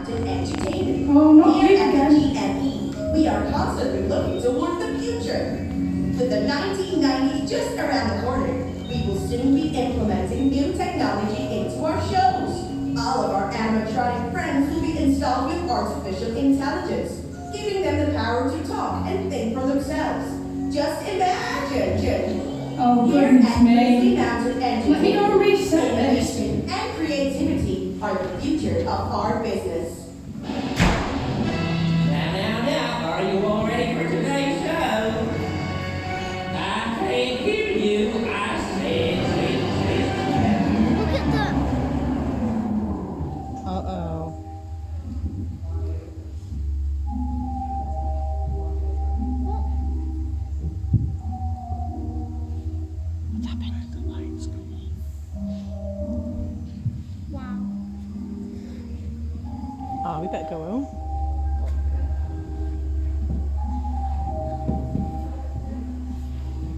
mounted entertainment. Oh, not Here you at again. the GME, we are constantly looking toward the future. With the 1990s just around the corner, we will soon be implementing new technology into our shows. All of our animatronic friends will be installed with artificial intelligence, giving them the power to talk and think for themselves. Just imagine. Oh, Here goodness at Grizzly me. Mountain Let me go and reset this. innovation and creativity are the future of our business. Now, are you all ready for today's show? I can't hear you, I said. Look at that. Uh-oh. What's happening? The lights going. Wow. Oh, we better go home.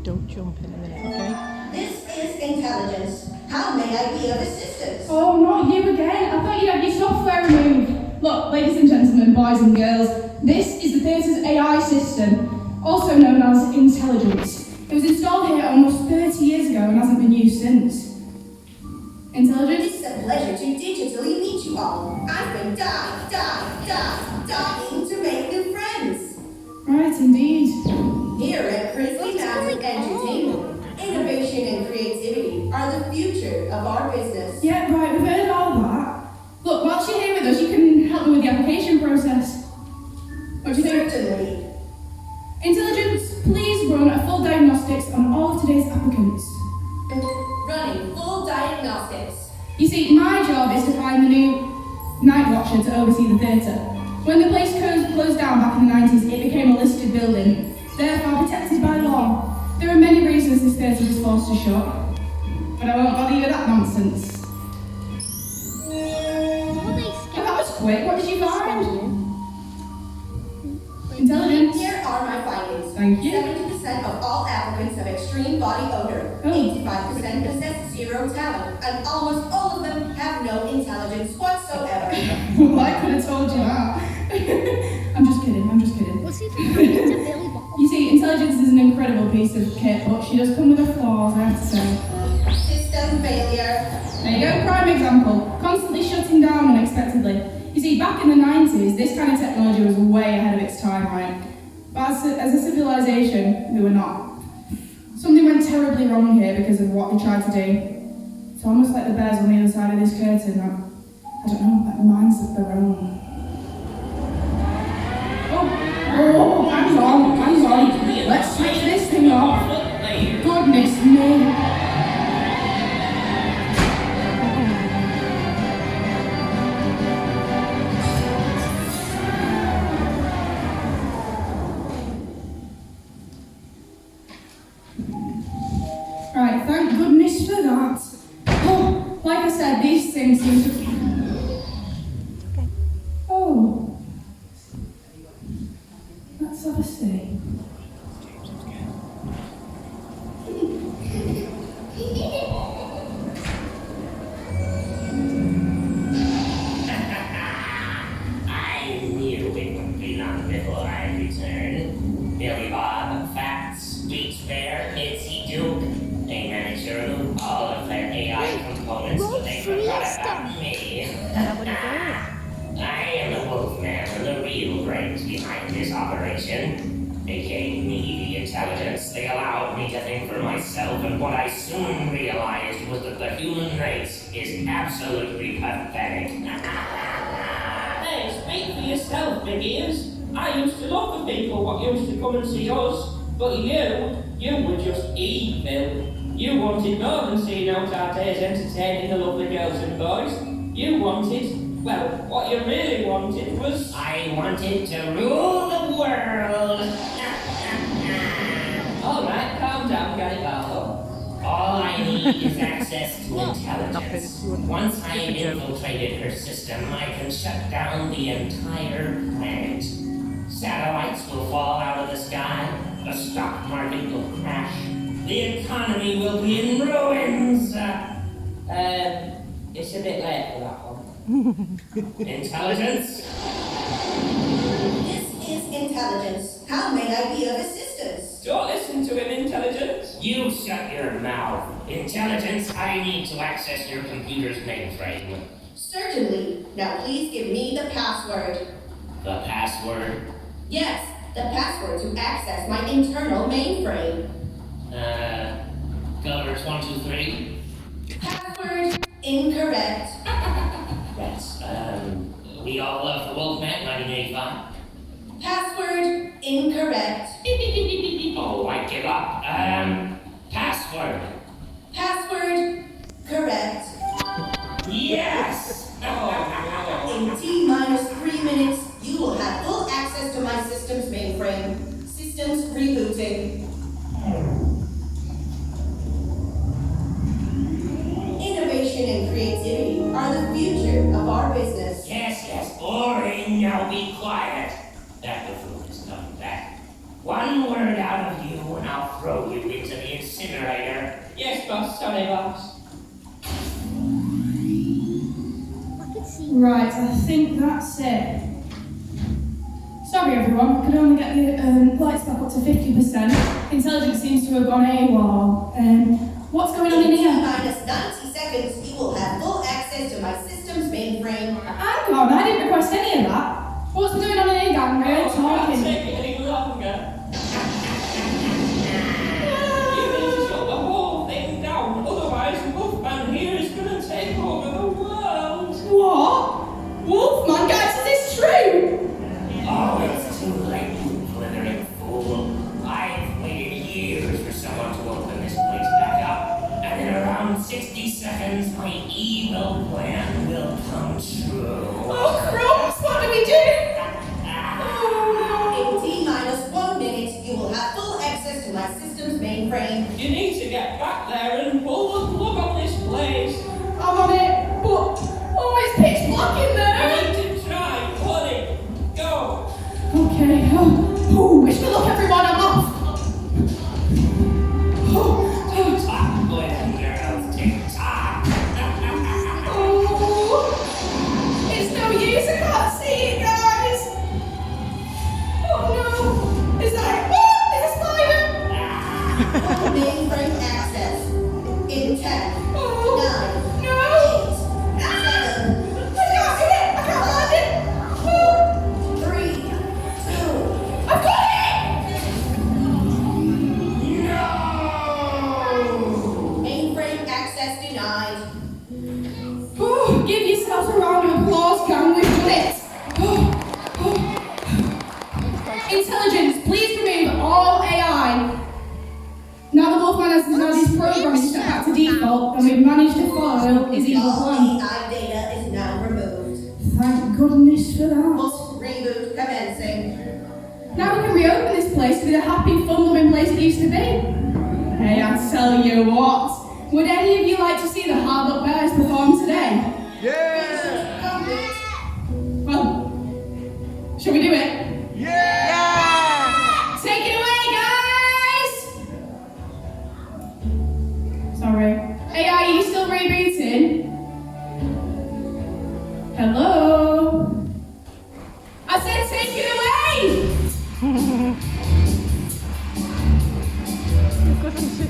Don't jump in a minute, okay? This is intelligence. How may I be of assistance? Oh, not you again. I thought you'd had your software removed. Look, ladies and gentlemen, boys and girls, this is the theatre's AI system, also known as intelligence. It was installed here almost 30 years ago and hasn't been used since. Intelligence? It's a pleasure to digitally meet you all. I've been dying to make new friends. Right, indeed. Here at Grizzly Mountain Entertainment, innovation and creativity are the future of our business. Yeah, right, we've heard all that. Look, whilst you're here with us, you can help me with the application process. What do you think? Certainly. Intelligence, please run a full diagnostics on all of today's applicants. Running full diagnostics. You see, my job is to find the new night watcher to oversee the theatre. When the place closed down back in the 90s, it became a listed building, therefore protected by law. There are many reasons this theatre was forced to shut, but I won't bother you with that nonsense. What are they Well, scared that was quick. What did you find? of? Intelligence. Here are my findings. Thank you. 70% of all applicants have extreme body odor. Oh. 85% possess zero talent, and almost all of them have no intelligence whatsoever. Well, I could have told you that. I'm just kidding. What's even happening to Billy Bob? You see, intelligence is an incredible piece of kit, but she does come with her flaws, I have to say. System failure. There you go, prime example. Constantly shutting down unexpectedly. You see, back in the 90s, this kind of technology was way ahead of its time, right? But as a civilization, we were not. Something went terribly wrong here because of what they tried to do. It's almost like the bears on the other side of this curtain. I don't know, like minds of their own. Oh, hang on. Let's switch this thing off. Goodness me. Right, thank goodness for that. Oh, like I said, these things seem to... Oh. Let's have a see. I knew it would be long before I returned. Billy Bob, Fats, Speech Bear, Itsy Duke. They managed to remove all of their AI components, but they forgot about me. I am the Wolfman and the real brains behind this operation. They gave me the intelligence, they allowed me to think for myself, and what I soon realized was that the human race is absolutely pathetic. Hey, speak for yourself, big ears. I used to love the people what used to come and see us, but you were just evil. You wanted more than seeing out our days entertaining the lovely girls and boys. You wanted, well, what you really wanted was... I wanted to rule the world. Alright, calm down, Gullivers. All I need is access to Nothing. intelligence. You wouldn't Once I have take a joke. infiltrated her system, I can shut down the entire planet. Satellites will fall out of the sky, the stock market will crash, the economy will be in ruins. It's a bit late for that one. Intelligence? This is intelligence. How may I be of assistance? Don't listen to him, intelligence. You shut your mouth. Intelligence, I need to access your computer's mainframe. Certainly. Now please give me the password. The password? Yes, the password to access my internal mainframe. Gullivers 123? Password incorrect. That's, we all love the Wolfman, 1985. Password incorrect. Oh, I give up. Password. Password correct. Yes! In T-minus 3 minutes, you will have full access to my system's mainframe. Systems rebooting. Innovation and creativity are the future of our business. Yes, boring. Now be quiet. That buffoon is coming back. One word out of you and I'll throw you into the incinerator. Yes, boss. Sorry, boss. I can see. Right, I think that's it. Sorry everyone, I could only get the lights back up to 50%. Intelligence seems to have gone AWOL. What's going on in In here? T-minus 90 seconds, you will have full access to my system's mainframe. Hang on, I didn't request any of that. What's going on in here, gang? We're I can't talking. take it any longer. You need to shut the whole thing down, otherwise Wolfman here is gonna take over the world. What? Wolfman, guys, is this true? Oh, it's too late, you blithering fool. I've waited years for someone to open this place back up. And in around 60 seconds, my evil plan will come true. Oh, crumbs, what do we do? In T-minus 1 minute, you will have full access to my system's mainframe. You need to get back there and pull the plug on this place. I'm on it, but oh, it's pitch black in You there. need to try, pull it. Go. Okay, oh, wish me luck, everyone, I'm off. Tick-tock, boys and girls, tick-tock. Oh, it's no use, I can't see it, guys. Oh no, is that it's a spider? Full mainframe access. In 10, Oh, 9, no. 8, 7, I can't get it, I can't find it. Oh, 3, 2, I've got it. mainframe access denied. Oh, give yourselves a round of applause, gang, we've done it. Intelligence, please remove all AI. Now the Wolfman has his programming set back to default, and we've managed to foil his evil All plan. AI data is now removed. Thank goodness for that. Post reboot commencing. Now we can reopen this place to be the happy, fun-loving place it used to be. Hey, I tell you what, would any of you like to see the Hard Luck Bears perform today? Reboot complete. Well, shall we do it? Yeah! Take it away, guys! Sorry. AI, are you still rebooting? Hello? I said take it away! You've got to sit.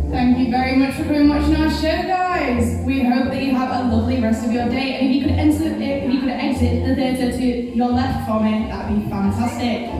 Thank you very much for coming watching our show, guys. We hope that you have a lovely rest of your day. And if you could exit the theatre to your left for me, that'd be fantastic.